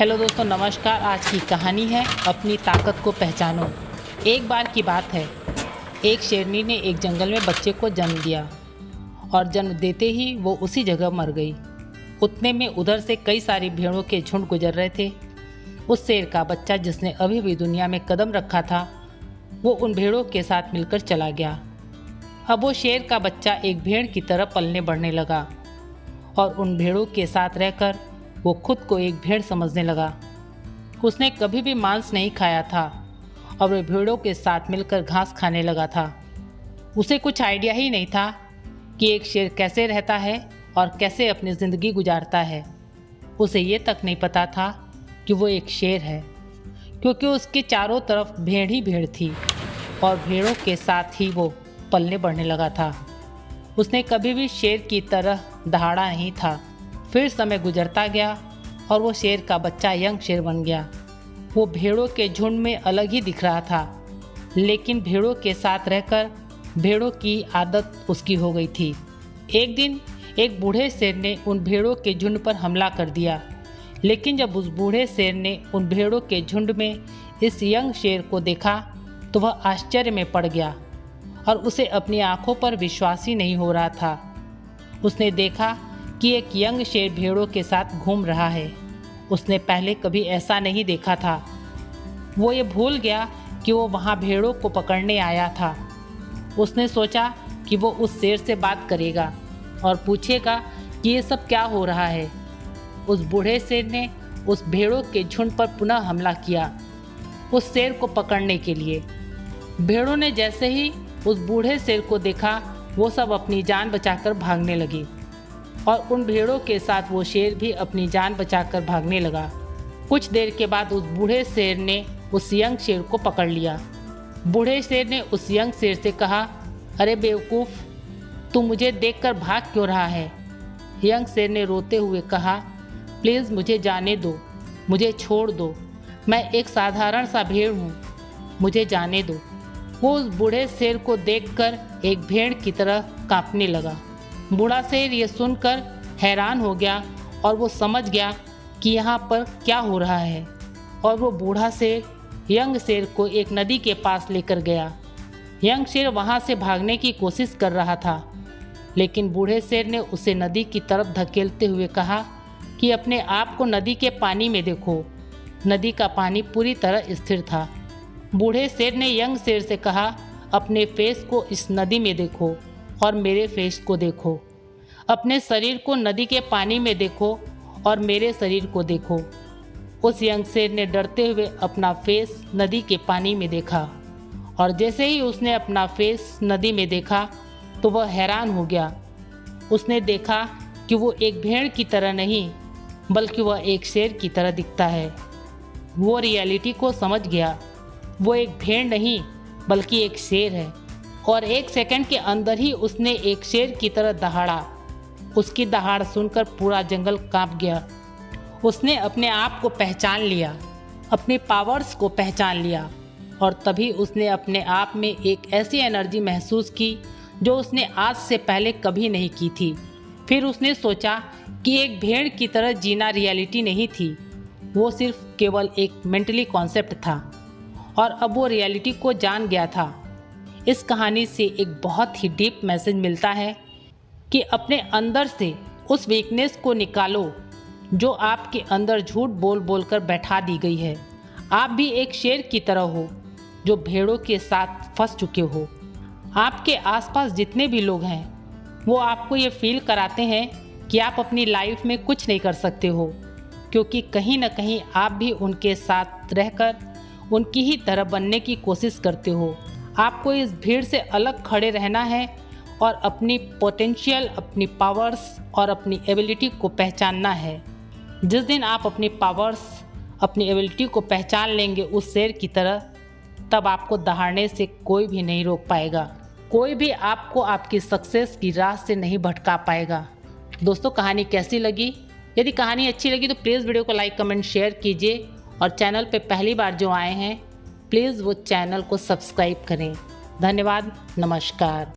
Hello दोस्तों, नमस्कार। आज की कहानी है अपनी ताकत को पहचानो। एक बार की बात है, एक शेरनी ने एक जंगल में बच्चे को जन्म दिया और जन्म देते ही वो उसी जगह मर गई। उतने में उधर से कई सारी भेड़ों के झुंड गुजर रहे थे। उस शेर का बच्चा जिसने अभी भी दुनिया में कदम रखा था, वो उन भेड़ों के साथ मिलकर चला गया। अब वो शेर का बच्चा एक भेड़ की तरह पलने बढ़ने लगा और उन भेड़ों के साथ रहकर वो खुद को एक भेड़ समझने लगा। उसने कभी भी मांस नहीं खाया था और वह भेड़ों के साथ मिलकर घास खाने लगा था। उसे कुछ आइडिया ही नहीं था कि एक शेर कैसे रहता है और कैसे अपनी ज़िंदगी गुजारता है। उसे ये तक नहीं पता था कि वो एक शेर है, क्योंकि उसके चारों तरफ भेड़ ही भेड़ थी और भेड़ों के साथ ही वो पलने बढ़ने लगा था। उसने कभी भी शेर की तरह दहाड़ा नहीं था। फिर समय गुजरता गया और वो शेर का बच्चा यंग शेर बन गया। वो भेड़ों के झुंड में अलग ही दिख रहा था, लेकिन भेड़ों के साथ रहकर भेड़ों की आदत उसकी हो गई थी। एक दिन एक बूढ़े शेर ने उन भेड़ों के झुंड पर हमला कर दिया, लेकिन जब उस बूढ़े शेर ने उन भेड़ों के झुंड में इस यंग शेर को देखा तो वह आश्चर्य में पड़ गया और उसे अपनी आंखों पर विश्वास ही नहीं हो रहा था। उसने देखा कि एक यंग शेर भेड़ों के साथ घूम रहा है। उसने पहले कभी ऐसा नहीं देखा था। वो ये भूल गया कि वो वहाँ भेड़ों को पकड़ने आया था। उसने सोचा कि वो उस शेर से बात करेगा और पूछेगा कि ये सब क्या हो रहा है। उस बूढ़े शेर ने उस भेड़ों के झुंड पर पुनः हमला किया उस शेर को पकड़ने के लिए। भेड़ों ने जैसे ही उस बूढ़े शेर को देखा, वो सब अपनी जान बचाकर भागने लगी और उन भेड़ों के साथ वो शेर भी अपनी जान बचाकर भागने लगा। कुछ देर के बाद उस बूढ़े शेर ने उस यंग शेर को पकड़ लिया। बूढ़े शेर ने उस यंग शेर से कहा, अरे बेवकूफ़, तू मुझे देखकर भाग क्यों रहा है? यंग शेर ने रोते हुए कहा, प्लीज़ मुझे जाने दो, मुझे छोड़ दो, मैं एक साधारण सा भेड़ हूँ, मुझे जाने दो। वो उस बूढ़े शेर को देखकर एक भेड़ की तरह कांपने लगा। बूढ़ा शेर ये सुनकर हैरान हो गया और वो समझ गया कि यहाँ पर क्या हो रहा है, और वो बूढ़ा शेर यंग शेर को एक नदी के पास लेकर गया। यंग शेर वहाँ से भागने की कोशिश कर रहा था, लेकिन बूढ़े शेर ने उसे नदी की तरफ धकेलते हुए कहा कि अपने आप को नदी के पानी में देखो। नदी का पानी पूरी तरह स्थिर था। बूढ़े शेर ने यंग शेर से कहा, अपने फेस को इस नदी में देखो और मेरे फेस को देखो। अपने शरीर को नदी के पानी में देखो और मेरे शरीर को देखो। उस यंग शेर ने डरते हुए अपना फेस नदी के पानी में देखा और जैसे ही उसने अपना फेस नदी में देखा तो वह हैरान हो गया। उसने देखा कि वो एक भेड़ की तरह नहीं, बल्कि वह एक शेर की तरह दिखता है। वो रियलिटी को समझ गया। वो एक भेड़ नहीं, बल्कि एक शेर है, और एक सेकंड के अंदर ही उसने एक शेर की तरह दहाड़ा। उसकी दहाड़ सुनकर पूरा जंगल कांप गया। उसने अपने आप को पहचान लिया, अपने पावर्स को पहचान लिया, और तभी उसने अपने आप में एक ऐसी एनर्जी महसूस की जो उसने आज से पहले कभी नहीं की थी। फिर उसने सोचा कि एक भेड़ की तरह जीना रियलिटी नहीं थी, वो सिर्फ केवल एक मेंटली कॉन्सेप्ट था, और अब वो रियलिटी को जान गया था। इस कहानी से एक बहुत ही डीप मैसेज मिलता है कि अपने अंदर से उस वीकनेस को निकालो जो आपके अंदर झूठ बोल बोल कर बैठा दी गई है। आप भी एक शेर की तरह हो जो भेड़ों के साथ फंस चुके हो। आपके आसपास जितने भी लोग हैं वो आपको ये फील कराते हैं कि आप अपनी लाइफ में कुछ नहीं कर सकते हो, क्योंकि कहीं ना कहीं आप भी उनके साथ रहकर उनकी ही तरह बनने की कोशिश करते हो। आपको इस भीड़ से अलग खड़े रहना है और अपनी पोटेंशियल, अपनी पावर्स और अपनी एबिलिटी को पहचानना है। जिस दिन आप अपनी पावर्स, अपनी एबिलिटी को पहचान लेंगे उस शेर की तरह, तब आपको दहाड़ने से कोई भी नहीं रोक पाएगा। कोई भी आपको आपकी सक्सेस की राह से नहीं भटका पाएगा। दोस्तों, कहानी कैसी लगी? यदि कहानी अच्छी लगी तो प्लीज़ वीडियो को लाइक, कमेंट, शेयर कीजिए, और चैनल पे पहली बार जो आए हैं प्लीज़ वो चैनल को सब्सक्राइब करें। धन्यवाद, नमस्कार।